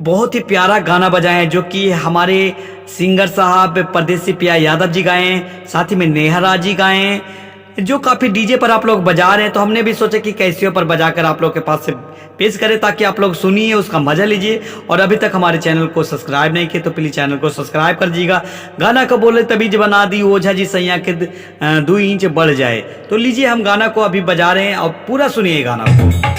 बहुत ही प्यारा गाना बजाए हैं जो कि हमारे सिंगर साहब परदेसी पिया यादव जी गाए हैं, साथ ही में नेहा राज जी गाए हैं, जो काफ़ी डीजे पर आप लोग बजा रहे हैं। तो हमने भी सोचा कि कैसियो पर बजाकर आप लोग के पास से पेश करें ताकि आप लोग सुनिए, उसका मजा लीजिए। और अभी तक हमारे चैनल को सब्सक्राइब नहीं किए तो प्लीज़ चैनल को सब्सक्राइब कर दीजिएगा। गाना को बोले तभी जब बना दी ओझा जी सैया के 2 इंच बढ़ जाए। तो लीजिए हम गाना को अभी बजा रहे हैं और पूरा सुनिए गाना को।